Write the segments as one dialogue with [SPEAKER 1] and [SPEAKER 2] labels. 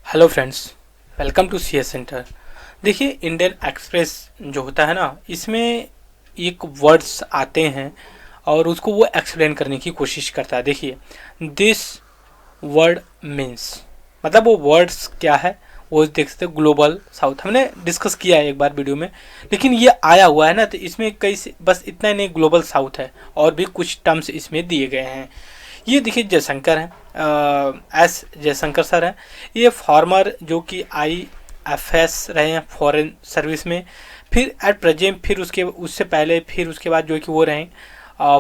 [SPEAKER 1] Hello friends, welcome to C S center. देखिए, Indian Express जो होता है ना, इसमें एक वर्ड्स आते हैं और उसको वो एक्सप्लेन करने की कोशिश करता है। देखिए, दिस वर्ड मीन्स, मतलब वो वर्ड्स क्या है वो देख सकते हो। ग्लोबल साउथ हमने डिस्कस किया है एक बार वीडियो में, लेकिन ये आया हुआ है ना, तो इसमें कई बस इतना ही नहीं, ग्लोबल साउथ है और भी कुछ टर्म्स इसमें दिए गए हैं। ये देखिए जयशंकर हैं, एस जयशंकर सर हैं। ये फॉर्मर जो कि IFS रहे हैं फॉरेन सर्विस में, फिर एट प्रेजेंट, फिर उससे पहले, फिर उसके बाद जो कि वो रहे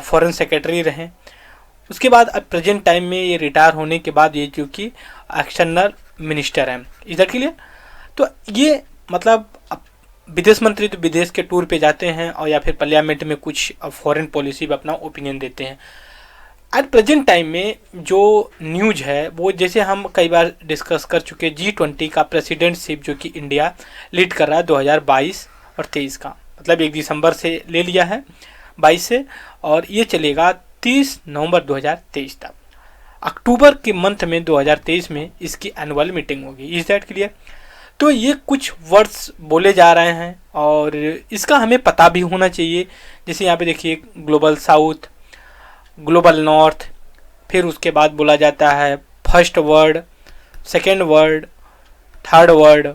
[SPEAKER 1] फॉरेन सेक्रेटरी रहे। उसके बाद अब प्रेजेंट टाइम में ये रिटायर होने के बाद ये जो कि एक्सटर्नल मिनिस्टर हैं। इधर के लिए तो ये मतलब विदेश मंत्री तो विदेश के टूर पे जाते हैं और या फिर पार्लियामेंट में कुछ फॉरेन पॉलिसी पे अपना ओपिनियन देते हैं। एट प्रेजेंट टाइम में जो न्यूज है वो, जैसे हम कई बार डिस्कस कर चुके, G20 का प्रेसिडेंटशिप जो कि इंडिया लीड कर रहा है 2022 और 23 का, मतलब 1 दिसंबर से ले लिया है 22 से, और ये चलेगा 30 नवंबर 2023 तक। अक्टूबर के मंथ में 2023 में इसकी एनुअल मीटिंग होगी। Is that clear? तो ये कुछ वर्ड्स बोले जा रहे हैं और इसका हमें पता भी होना चाहिए। जैसे यहाँ पे देखिए, ग्लोबल साउथ, ग्लोबल नॉर्थ, फिर उसके बाद बोला जाता है first world, second world, third world,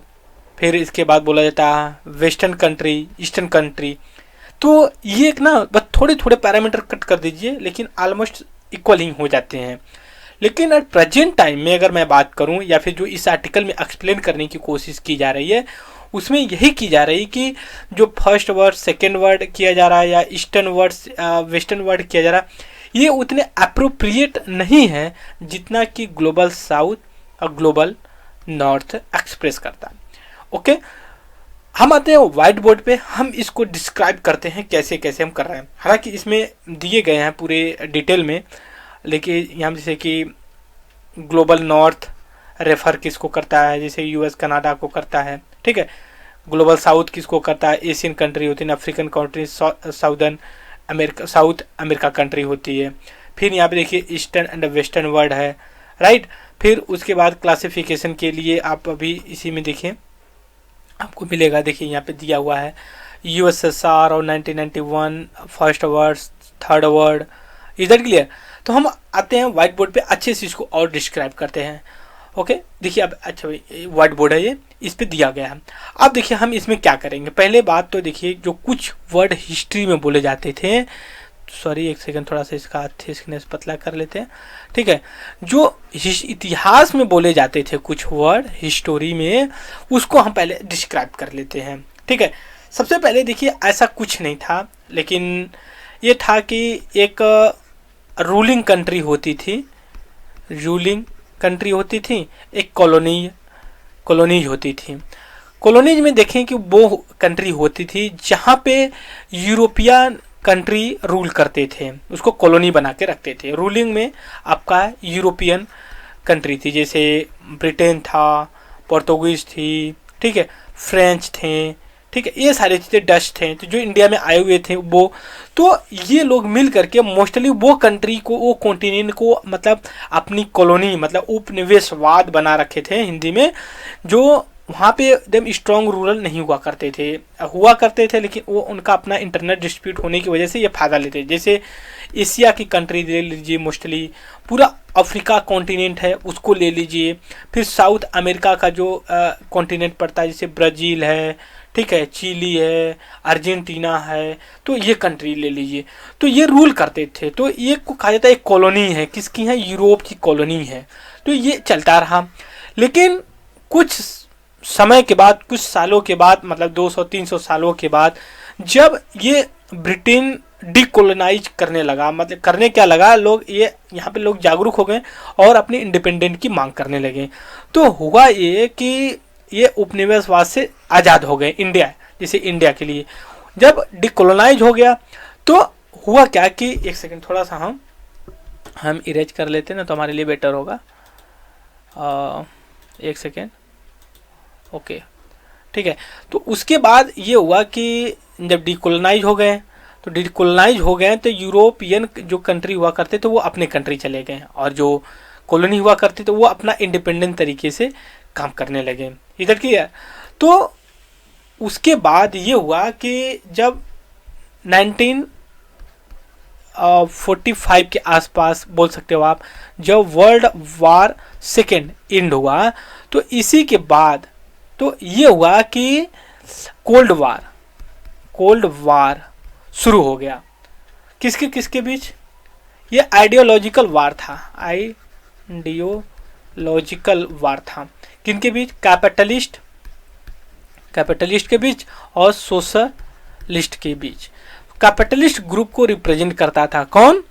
[SPEAKER 1] फिर इसके बाद बोला जाता है वेस्टर्न कंट्री, ईस्टर्न कंट्री। तो ये एक ना बस थोड़े थोड़े पैरामीटर कट कर दीजिए, लेकिन ऑलमोस्ट इक्वल ही हो जाते हैं। लेकिन एट प्रेजेंट टाइम में अगर मैं बात करूं, या फिर जो इस आर्टिकल में एक्सप्लेन करने की कोशिश की जा रही है, उसमें यही की जा रही है कि जो फर्स्ट वर्ड, सेकेंड वर्ड किया जा रहा है, या ईस्टर्न वर्ड, वेस्टर्न वर्ड किया जा रहा है, ये उतने अप्रोप्रिएट नहीं है जितना कि ग्लोबल साउथ और ग्लोबल नॉर्थ एक्सप्रेस करता है। ओके, हम आते हैं व्हाइट बोर्ड पे, हम इसको डिस्क्राइब करते हैं कैसे कैसे हम कर रहे हैं। हालांकि इसमें दिए गए हैं पूरे डिटेल में, लेकिन यहाँ जैसे कि ग्लोबल नॉर्थ रेफर किसको करता है, जैसे US कनाडा को करता है, ठीक है। ग्लोबल साउथ किसको करता है, एशियन कंट्री होती है, African country, southern America, south America country होती है। फिर यहाँ पे देखिए ईस्टर्न एंड वेस्टर्न वर्ल्ड है, राइट। फिर उसके बाद क्लासिफिकेशन के लिए आप अभी इसी में देखिए आपको मिलेगा, देखिए यहाँ पे दिया हुआ है USSR और 1991, फर्स्ट वर्ल्ड, थर्ड वर्ल्ड। इधर क्लियर? तो हम आते हैं व्हाइट बोर्ड पे, अच्छे से इसको और डिस्क्राइब करते हैं। ओके, देखिए अब अच्छा भाई व्हाइट बोर्ड है ये, इस पे दिया गया है। अब देखिए हम इसमें क्या करेंगे। पहले बात तो देखिए, जो कुछ वर्ड हिस्ट्री में बोले जाते थे, सॉरी एक सेकंड, थोड़ा सा इसका थिकनेस पतला कर लेते हैं, ठीक है। जो इतिहास में बोले जाते थे कुछ वर्ड हिस्टोरी में, उसको हम पहले डिस्क्राइब कर लेते हैं, ठीक है। सबसे पहले देखिए, ऐसा कुछ नहीं था, लेकिन ये था कि एक रूलिंग कंट्री होती थी, रूलिंग कंट्री होती थी, एक कॉलोनीज होती थी। कॉलोनीज में देखें कि वो कंट्री होती थी जहाँ पे यूरोपियन कंट्री रूल करते थे, उसको कॉलोनी बना के रखते थे। रूलिंग में आपका यूरोपियन कंट्री थी, जैसे ब्रिटेन था, पोर्तुगीज थी, ठीक है, फ्रेंच थे, ठीक है, ये सारी चीज़ें, डच थे, तो जो इंडिया में आए हुए थे वो, तो ये लोग मिल करके मोस्टली वो कंट्री को, वो कॉन्टिनेंट को, मतलब अपनी कॉलोनी, मतलब उपनिवेशवाद बना रखे थे हिंदी में। जो वहाँ पे एकदम स्ट्रॉन्ग रूरल नहीं हुआ करते थे, लेकिन वो उनका अपना इंटरनल डिस्प्यूट होने की वजह से ये फायदा लेते थे। जैसे एशिया की कंट्री ले लीजिए, मोस्टली पूरा अफ्रीका कॉन्टिनेंट है उसको ले लीजिए, फिर साउथ अमेरिका का जो कॉन्टिनेंट पड़ता है, जैसे ब्राज़ील है, ठीक है, चिली है, अर्जेंटीना है, तो ये कंट्री ले लीजिए। तो ये रूल करते थे, तो ये को कहा जाता है एक कॉलोनी है, किसकी है, यूरोप की कॉलोनी है। तो ये चलता रहा, लेकिन कुछ समय के बाद, कुछ सालों के बाद, मतलब 200-300 सालों के बाद, जब ये ब्रिटेन डीकोलोनाइज करने लगा, मतलब करने क्या लगा, लोग ये यहाँ पे लोग जागरूक हो गए और अपने इंडिपेंडेंट की मांग करने लगे। तो हुआ ये कि ये उपनिवेशवाद से आज़ाद हो गए इंडिया, जैसे इंडिया के लिए जब डिकोलोनाइज हो गया, तो हुआ क्या कि एक सेकंड, थोड़ा सा हम इरेज कर लेते हैं ना, तो हमारे लिए बेटर होगा। एक सेकेंड, ओके, ठीक है। तो उसके बाद ये हुआ कि जब डिकोलोनाइज हो गए, तो यूरोपियन जो कंट्री हुआ करते तो वो अपने कंट्री चले गए, और जो कॉलोनी हुआ करती तो वो अपना इंडिपेंडेंट तरीके से काम करने लगे। इधर की है। तो उसके बाद ये हुआ कि जब 1945 के आसपास बोल सकते हो आप, जब वर्ल्ड वार सेकेंड एंड हुआ, तो इसी के बाद तो ये हुआ कि कोल्ड वार शुरू हो गया। किसके किसके बीच? ये आइडियोलॉजिकल वार था, आइडियोलॉजिकल वार था। किनके बीच? कैपिटलिस्ट के बीच और सोशलिस्ट के बीच। कैपिटलिस्ट ग्रुप को रिप्रेजेंट करता था कौन?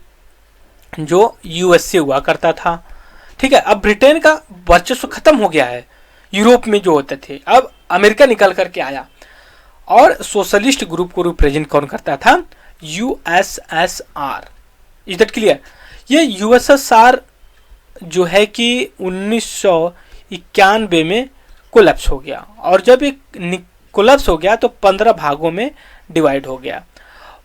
[SPEAKER 1] जो यूएस से हुआ करता था। ठीक है, अब ब्रिटेन का वर्चस्व खत्म हो गया है यूरोप में जो होते थे, अब अमेरिका निकल करके आया। और सोशलिस्ट ग्रुप को रिप्रेजेंट कौन करता था? यूएसएसआर। Is that clear? ये यूएसएसआर जो है कि 1991 में कोलैप्स हो गया, और जब एक कोलैप्स हो गया तो 15 भागों में डिवाइड हो गया।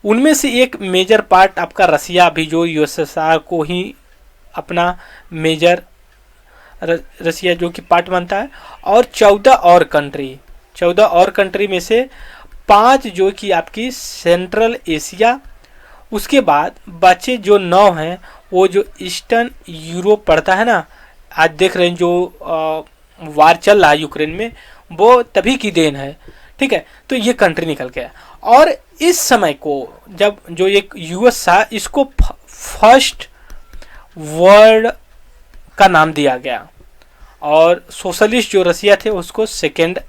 [SPEAKER 1] उनमें से एक मेजर पार्ट आपका रसिया भी, जो यूएसएसआर को ही अपना मेजर रसिया जो कि पार्ट मानता है, और 14 और कंट्री में से 5 जो कि आपकी सेंट्रल एशिया। उसके बाद बचे जो 9 हैं वो जो ईस्टर्न यूरोप पड़ता है ना, आज देख रहे हैं जो वार चल रहा है यूक्रेन में, वो तभी की देन है। ठीक है, तो ये कंट्री निकल गया। और इस समय को जब जो एक यूएस था, इसको फर्स्ट वर्ल्ड का नाम दिया गया, और सोशलिस्ट जो रसिया थे उसको सेकेंड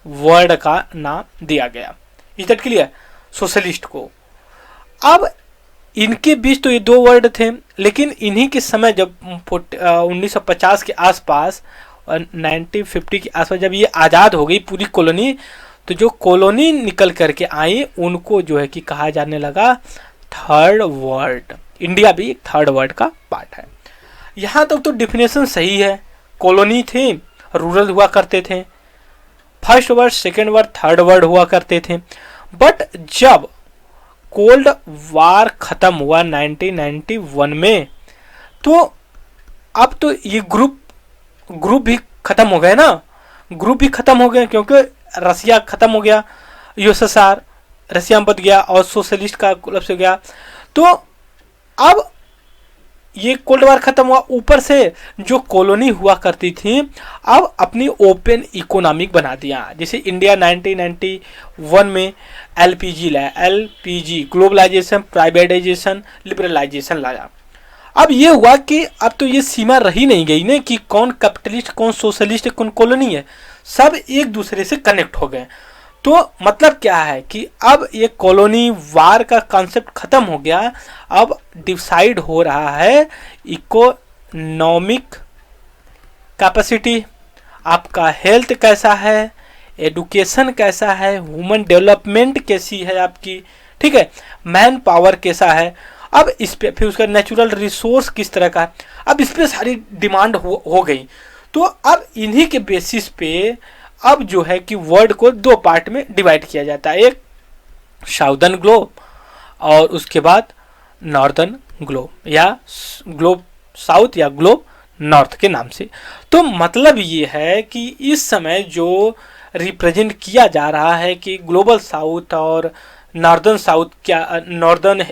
[SPEAKER 1] वर्ल्ड का नाम दिया गया। Is that clear? सोशलिस्ट को। अब इनके बीच तो ये 2 वर्ड थे, लेकिन इन्हीं के समय जब 1950 के आसपास और 1950 के आसपास जब ये आज़ाद हो गई पूरी कॉलोनी, तो जो कॉलोनी निकल करके आई उनको जो है कि कहा जाने लगा थर्ड वर्ल्ड। इंडिया भी एक थर्ड वर्ल्ड का पार्ट है। यहाँ तक तो डिफिनेशन सही है। कॉलोनी थे, रूरल हुआ करते थे, first world, second world, third world हुआ करते थे। बट जब कोल्ड वार खत्म हुआ 1991 में, तो अब तो ये ग्रुप भी खत्म हो गए ना, ग्रुप भी खत्म हो गए, क्योंकि रसिया खत्म हो गया, यूएसएसआर रसिया में बच गया और सोशलिस्ट का कोलैप्स हो गया। तो अब ये कोल्ड वार खत्म हुआ, ऊपर से जो कॉलोनी हुआ करती थी अब अपनी ओपन इकोनॉमिक बना दिया। जैसे इंडिया 1991 में एलपीजी ग्लोबलाइजेशन, प्राइवेटाइजेशन, लिबरलाइजेशन लाया। अब ये हुआ कि अब तो ये सीमा रही नहीं गई ना कि कौन कैपिटलिस्ट, कौन सोशलिस्ट, कौन कॉलोनी है, सब एक दूसरे से कनेक्ट हो गए। तो मतलब क्या है कि अब ये कॉलोनी वार का कॉन्सेप्ट खत्म हो गया। अब डिसाइड हो रहा है इकोनॉमिक कैपेसिटी, आपका हेल्थ कैसा है, एडुकेशन कैसा है, ह्यूमन डेवलपमेंट कैसी है आपकी, ठीक है, मैन पावर कैसा है। अब इस पे फिर उसका नेचुरल रिसोर्स किस तरह का है, अब इस पे सारी डिमांड हो गई। तो अब इन्हीं के बेसिस पे अब जो है कि वर्ल्ड को 2 पार्ट में डिवाइड किया जाता है, एक साउदर्न ग्लोब और उसके बाद नॉर्दर्न ग्लोब, या ग्लोब साउथ या ग्लोब नॉर्थ के नाम से। तो मतलब ये है कि इस समय जो रिप्रेजेंट किया जा रहा है कि ग्लोबल साउथ और नॉर्दर्न साउथ क्या, नॉर्दर्न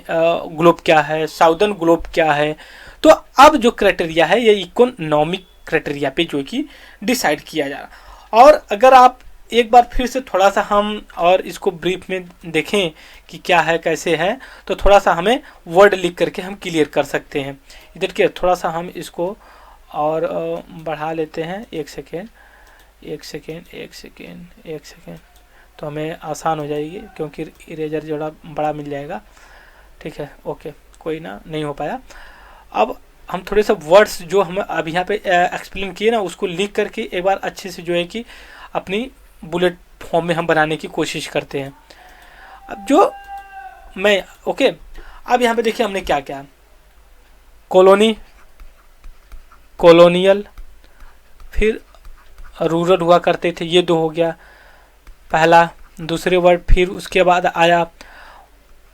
[SPEAKER 1] ग्लोब क्या है, साउदर्न ग्लोब क्या है। तो अब जो क्राइटेरिया है ये इकोनॉमिक क्राइटेरिया पे जो कि डिसाइड किया जा रहा है। और अगर आप एक बार फिर से थोड़ा सा हम और इसको ब्रीफ में देखें कि क्या है कैसे है, तो थोड़ा सा हमें वर्ड लिख करके हम क्लियर कर सकते हैं। इधर के थोड़ा सा हम इसको और बढ़ा लेते हैं, एक सेकेंड, तो हमें आसान हो जाएगी क्योंकि इरेजर जोड़ा बड़ा मिल जाएगा। ठीक है, ओके, कोई ना, नहीं हो पाया। अब हम थोड़े से वर्ड्स जो हम अब यहाँ पे एक्सप्लेन किए ना उसको लिख करके एक बार अच्छे से जो है कि अपनी बुलेट फॉर्म में हम बनाने की कोशिश करते हैं। अब जो मैं ओके, अब यहाँ पे देखिए हमने क्या क्या, कॉलोनी, कॉलोनियल, फिर रूरल हुआ करते थे, ये 2 हो गया पहला। दूसरे वर्ड, फिर उसके बाद आया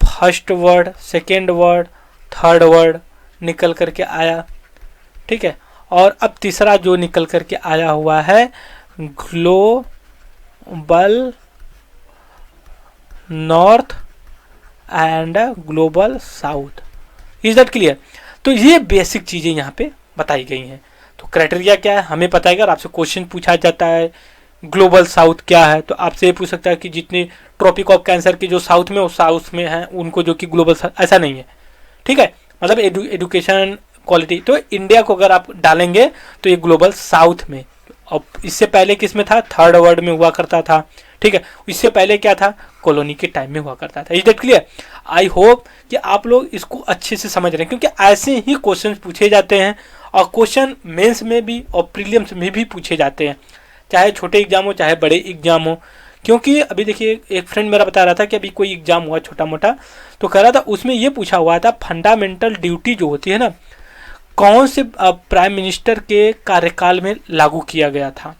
[SPEAKER 1] first word, second word, third word निकल करके आया। ठीक है, और अब तीसरा जो निकल करके आया हुआ है global north and global south. Is that clear? तो ये बेसिक चीजें यहाँ पे बताई गई हैं। तो क्राइटेरिया क्या है हमें पता है। अगर आपसे क्वेश्चन पूछा जाता है ग्लोबल साउथ क्या है, तो आपसे ये पूछ सकता है कि जितने ट्रॉपिक ऑफ कैंसर के जो साउथ में, वो साउथ में है उनको जो कि ग्लोबल, ऐसा नहीं है, ठीक है। मतलब एडुकेशन क्वालिटी, तो इंडिया को अगर आप डालेंगे तो ये ग्लोबल साउथ में। अब इससे पहले किस में था? थर्ड वर्ल्ड में हुआ करता था, ठीक है। इससे पहले क्या था? कॉलोनी के टाइम में हुआ करता था। Is that clear? I hope कि आप लोग इसको अच्छे से समझ रहे हैं, क्योंकि ऐसे ही क्वेश्चन पूछे जाते हैं और क्वेश्चन मेंस में भी और प्रीलिम्स में भी पूछे जाते हैं, चाहे छोटे एग्जाम हो चाहे बड़े एग्जाम हो। क्योंकि अभी देखिए एक फ्रेंड मेरा बता रहा था कि अभी कोई एग्जाम हुआ छोटा मोटा, तो कह रहा था उसमें ये पूछा हुआ था फंडामेंटल ड्यूटी जो होती है ना, कौन से प्राइम मिनिस्टर के कार्यकाल में लागू किया गया था।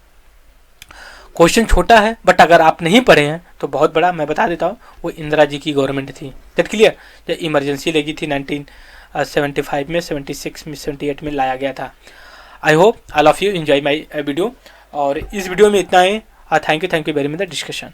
[SPEAKER 1] क्वेश्चन छोटा है बट अगर आप नहीं पढ़े हैं तो बहुत बड़ा। मैं बता देता हूँ, वो इंदिरा जी की गवर्नमेंट थी, दैट क्लियर। जब इमरजेंसी लगी थी 1975 में, 76 में, 78 में लाया गया था। I hope all of you enjoy my video, और इस वीडियो में इतना ही। Thank you very much the discussion.